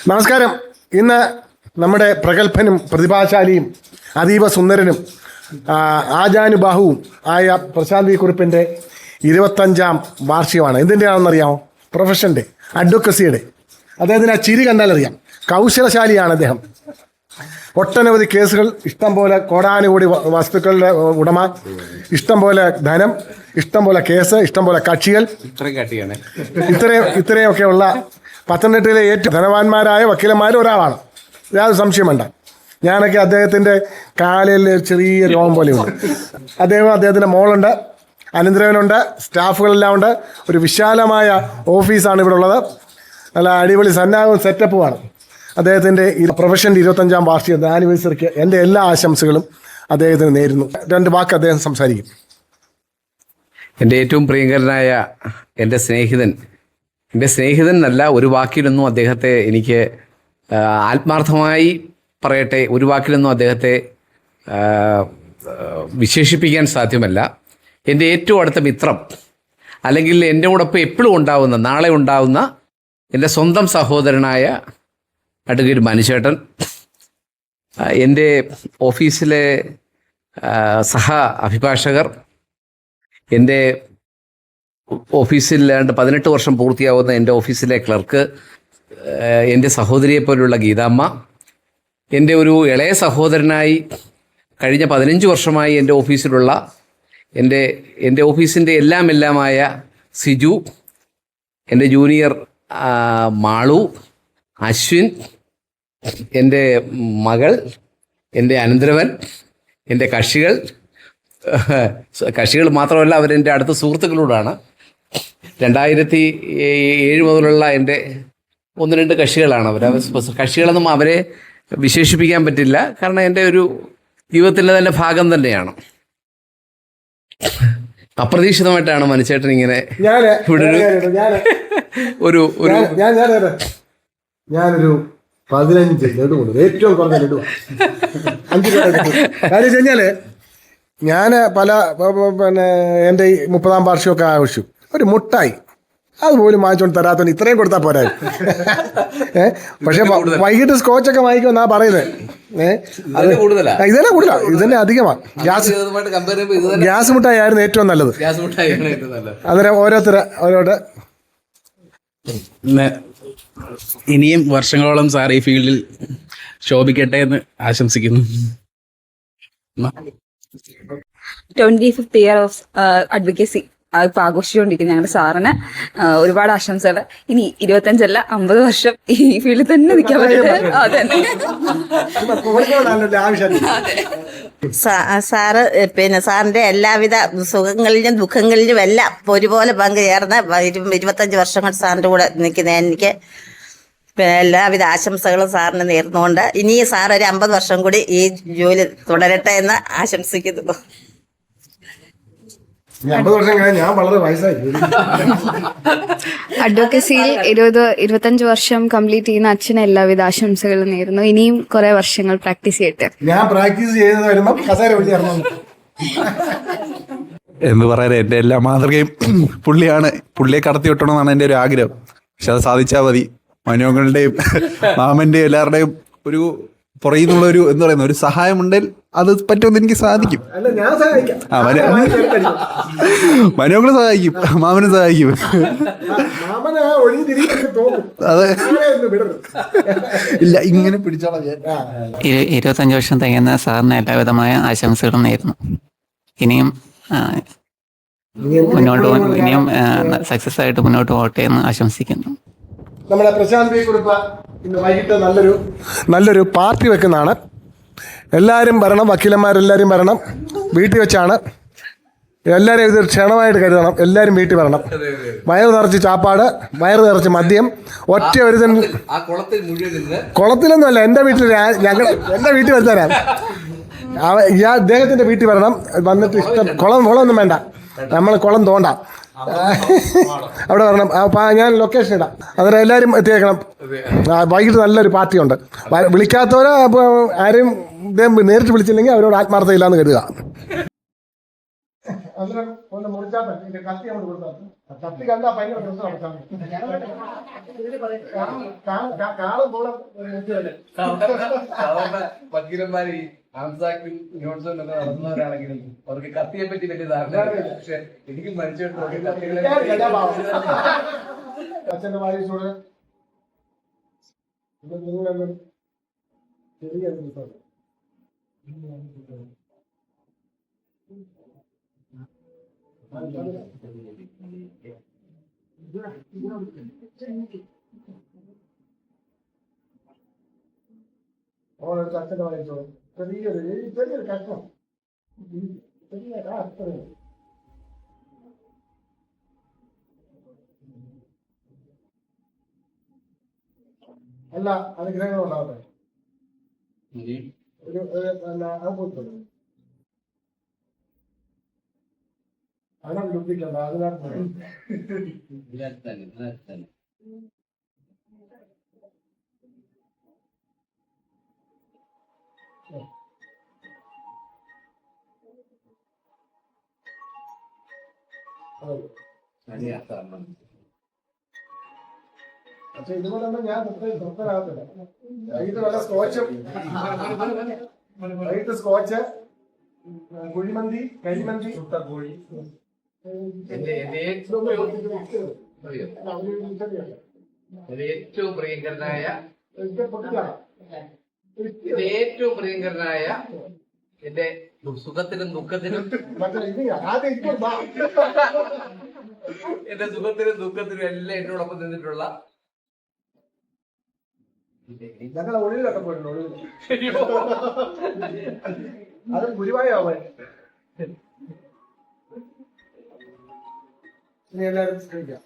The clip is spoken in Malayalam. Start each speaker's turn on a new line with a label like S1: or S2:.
S1: നമസ്കാരം. ഇന്ന് നമ്മുടെ പ്രഗത്ഭനും പ്രതിഭാശാലിയും അതീവ സുന്ദരനും ആജാനുബാഹുവും ആയ പ്രശാന്ത് വി കുറുപ്പിൻ്റെ 25ാം വാർഷികമാണ്. എന്തിൻ്റെയാണെന്നറിയാമോ? പ്രൊഫഷൻ്റെ, അഡ്വക്കസിയുടെ. അദ്ദേഹത്തിന് ആ ചിരി കണ്ടാലറിയാം. കൗശലശാലിയാണ് അദ്ദേഹം. ഒട്ടനവധി കേസുകൾ, ഇഷ്ടം പോലെ കോടാനുകൂടി വസ്തുക്കളുടെ ഉടമ, ഇഷ്ടം പോലെ ധനം, ഇഷ്ടം പോലെ കേസ്, ഇഷ്ടം പോലെ കക്ഷികൾ, ഇത്രയൊക്കെയുള്ള പത്തനംതിട്ടയിലെ ഏറ്റവും ധനവാന്മാരായ വക്കീലന്മാരിൽ ഒരാളാണ്. യാതൊരു സംശയം വേണ്ട. ഞാനൊക്കെ അദ്ദേഹത്തിൻ്റെ കാലിൽ ചെറിയ രോഗം പോലെയുണ്ട്. അദ്ദേഹത്തിൻ്റെ മോളുണ്ട്, അനന്തരവനുണ്ട്, സ്റ്റാഫുകളെല്ലാം ഉണ്ട്. ഒരു വിശാലമായ ഓഫീസാണ് ഇവിടെ ഉള്ളത്. നല്ല അടിപൊളി സന്നാഹവും സെറ്റപ്പുമാണ്. അദ്ദേഹത്തിൻ്റെ ഈ പ്രൊഫഷൻ്റെ 25ാം വാർഷിക ആനിവേഴ്സറിക്ക് എൻ്റെ എല്ലാ ആശംസകളും അദ്ദേഹത്തിന് നേരുന്നു. 2 വാക്ക് അദ്ദേഹം സംസാരിക്കും.
S2: എൻ്റെ ഏറ്റവും പ്രിയങ്കരനായ എൻ്റെ സ്നേഹിതൻ എന്നല്ല, ഒരു വാക്കിലൊന്നും അദ്ദേഹത്തെ എനിക്ക് ആത്മാർത്ഥമായി പറയട്ടെ, ഒരു വാക്കിലൊന്നും അദ്ദേഹത്തെ വിശേഷിപ്പിക്കാൻ സാധ്യമല്ല. എൻ്റെ ഏറ്റവും അടുത്ത മിത്രം, അല്ലെങ്കിൽ എൻ്റെ കൂടൊപ്പം എപ്പോഴും ഉണ്ടാവുന്ന, നാളെ ഉണ്ടാവുന്ന എൻ്റെ സ്വന്തം സഹോദരനായ അഡ്വക്കേറ്റ് മനുചേട്ടൻ, എൻ്റെ ഓഫീസിലെ സഹ അഭിഭാഷകർ, എൻ്റെ ഓഫീസിൽ 18 വർഷം പൂർത്തിയാവുന്ന എൻ്റെ ഓഫീസിലെ ക്ലർക്ക്, എൻ്റെ സഹോദരിയെപ്പോലുള്ള ഗീതാമ്മ, എൻ്റെ ഒരു ഇളയ സഹോദരനായി കഴിഞ്ഞ 15 വർഷമായി എൻ്റെ ഓഫീസിലുള്ള എൻ്റെ ഓഫീസിൻ്റെ എല്ലാമായ സിജു, എൻ്റെ ജൂനിയർ മാളു, അശ്വിൻ, എൻ്റെ മകൾ, എൻ്റെ അനന്തരവൻ, എൻ്റെ കക്ഷികൾ മാത്രമല്ല, അവരെൻ്റെ അടുത്ത സുഹൃത്തുക്കളോടാണ്. 2007 മുതലുള്ള എൻ്റെ 1-2 കക്ഷികളാണ് അവർ. കക്ഷികളൊന്നും അവരെ വിശേഷിപ്പിക്കാൻ പറ്റില്ല, കാരണം എൻ്റെ ഒരു ജീവിതത്തിൻ്റെ തന്നെ ഭാഗം തന്നെയാണ്. അപ്രതീക്ഷിതമായിട്ടാണ് മനുചേട്ടൻ ഇങ്ങനെ ഇവിടെ ഒരു
S1: ഞാനൊരു 15 ലഡു കൊടുക്കും, ഏറ്റവും കുറഞ്ഞ ലഡു 5 കാര്യം വെച്ച് കഴിഞ്ഞാൽ ഞാൻ പിന്നെ എൻ്റെ 30ാം വാർഷികമൊക്കെ ആവശ്യം ഒരു മുട്ടായി അതുപോലും വാങ്ങിച്ചുകൊണ്ട് തരാത്തവന് ഇത്രയും കൊടുത്താൽ പോരാ. പക്ഷെ വൈകിട്ട് സ്കോച്ചൊക്കെ വാങ്ങിക്കുമെന്നാ പറയുന്നത്. ഇതെല്ലാം കൂടുതലാണ്, ഇതന്നെ അധികമാണ്. ഗ്യാസ് മുട്ടായി ആയിരുന്നു ഏറ്റവും നല്ലത്. അന്നേരം ഓരോരുത്തരോട്
S3: ഇനിയും വർഷങ്ങളോളം സാർ ഈ ഫീൽഡിൽ ശോഭിക്കട്ടെ എന്ന് ആശംസിക്കുന്നു.
S4: 25th ഇയർ ഓഫ് അഡ്വക്കസി ഇപ്പൊ ആഘോഷിച്ചുകൊണ്ടിരിക്കുന്നു. ഞങ്ങളുടെ സാറിന് ഒരുപാട് ആശംസകൾ. ഇനി 25 50 വർഷം ഈ ഫീൽഡിൽ തന്നെ നിൽക്കാൻ പറ്റുന്നത്.
S5: സാറ് സാറിന്റെ എല്ലാവിധ സുഖങ്ങളിലും ദുഃഖങ്ങളിലും എല്ലാം ഒരുപോലെ പങ്കുചേർന്ന് 25 വർഷങ്ങൾ സാറിന്റെ കൂടെ നിൽക്കുന്ന എനിക്ക് എല്ലാവിധ ആശംസകളും സാറിന് നേർന്നുകൊണ്ട് ഇനി സാർ ഒരു 50 വർഷം കൂടി ഈ ജോലി തുടരട്ടെ എന്ന് ആശംസിക്കുന്നു.
S6: അഡ്വക്കസിയിൽ 25 വർഷം കംപ്ലീറ്റ് ചെയ്യുന്ന അച്ഛന് എല്ലാവിധ ആശംസകളും നേരുന്നു. ഇനിയും കുറെ വർഷങ്ങൾ പ്രാക്ടീസ് ചെയ്യട്ടെ.
S1: ഞാൻ പ്രാക്ടീസ്
S7: എന്ന് പറയാൻ എൻ്റെ എല്ലാ മാതൃകയും പുള്ളിയാണ്. പുള്ളിയെ കടത്തി വിട്ടണമെന്നാണ് എൻ്റെ ഒരു ആഗ്രഹം. പക്ഷെ അത് സാധിച്ചാൽ മതി. മനോങ്ങളുടെയും മാമന്റെയും എല്ലാവരുടെയും ഒരു പുറയുന്നുള്ള ഒരു എന്താ പറയുന്ന ഒരു സഹായം ഉണ്ടെങ്കിൽ അത് പറ്റുമെന്ന് എനിക്ക് സാധിക്കും. മനോങ്ങള് സഹായിക്കും, മാമനും സഹായിക്കും. അതെ, ഇല്ല ഇങ്ങനെ പിടിച്ചോളാം.
S8: 25 വർഷം തികയുന്ന സാറിന് എല്ലാവിധമായ ആശംസകളും നേരുന്നു. ഇനിയും സക്സസ് ആയിട്ട് മുന്നോട്ട് പോകട്ടെ എന്ന് ആശംസിക്കുന്നു.
S1: നമ്മുടെ പ്രശാന്ത് വി കുറുപ്പ് ഇന്ന് വൈകിട്ട് നല്ലൊരു പാർട്ടി വെക്കുന്നതാണ്. എല്ലാവരും വരണം, വക്കീലന്മാരെല്ലാവരും വരണം. വീട്ടിൽ വെച്ചാണ്. എല്ലാവരും ഇത് ക്ഷണമായിട്ട് കരുതണം. എല്ലാവരും വീട്ടിൽ വരണം. വയറ് നിറച്ച് ചാപ്പാട്, വയറ് നിറച്ച് മദ്യം, ഒറ്റ ഒരു കുളത്തിലൊന്നുമല്ല, എൻ്റെ വീട്ടിൽ എൻ്റെ വീട്ടിൽ വെച്ചാരാ അദ്ദേഹത്തിൻ്റെ വീട്ടിൽ വരണം. വന്നിട്ട് ഇഷ്ടം കുളമൊന്നും വേണ്ട, നമ്മൾ കുളം തോണ്ട, അവിടെ വരണം. ഞാൻ ലൊക്കേഷൻ ഇടാം, അന്നേരം എല്ലാവരും എത്തിയേക്കണം. വൈകിട്ട് നല്ലൊരു പാർട്ടിയുണ്ട്. വിളിക്കാത്തവരെ ആരും ഇദ്ദേഹം നേരിട്ട് വിളിച്ചില്ലെങ്കിൽ അവരോട് ആത്മാർത്ഥയില്ലാന്ന് കരുതുക. അന്നേരം ഒന്ന് മുറിച്ചാൽ ഇതിന്റെ കത്തി അങ്ങോട്ട് കൊടുത്താൽ കത്തി കണ്ടാ ഭയങ്കര പ്രശ്നമാണ് കാളും പോളം
S2: വക്കീലന്മാർ ഈ ആംസാക്കും നോട്ട്സും ഒക്കെ നടത്തുന്നവരാണെങ്കിലും അവർക്ക് കത്തിയെ പറ്റി വലിയ ധാരണ പക്ഷെ എനിക്ക് മരിച്ചിട്ടുണ്ട്
S1: അച്ഛന്റെ വായിച്ചോട് നിങ്ങളെല്ലാം ചെറിയ ഓളെടുത്ത് അച്ഛന്റെ വായിച്ചോട് ചെറിയൊരു കഷ്ണം ചെറിയ അത്ര അല്ല അനുഗ്രഹങ്ങൾ ഉണ്ടാവട്ടെ ഒരു അത് പോയിട്ടുണ്ട് അങ്ങനെ ലുപ്പിക്കണ്ട അതിനകത്ത് പക്ഷെ ഇതുകൊണ്ടൊന്നും ഞാൻ തൃപ്തരാകത്തില്ല. വൈകിട്ട് വല്ല സ്കോച്ചും വൈകിട്ട് സ്കോച്ച് കുഴിമന്തി കരിമന്തി കോഴി
S2: ഏറ്റവും പ്രിയങ്കരനായ ഏറ്റവും പ്രിയങ്കരനായ എന്റെ സുഖത്തിനും ദുഃഖത്തിനും എന്റെ സുഖത്തിനും ദുഃഖത്തിനും എല്ലാം എന്നോടൊപ്പം നിന്നിട്ടുള്ള
S1: ഞങ്ങളെ ഒളിവിലൊക്കെ പോയിട്ടുണ്ട് ഒളിവിൽ അത് ഗുരുവായൂർ ഇനി എല്ലാവരും ശ്രമിക്കാം.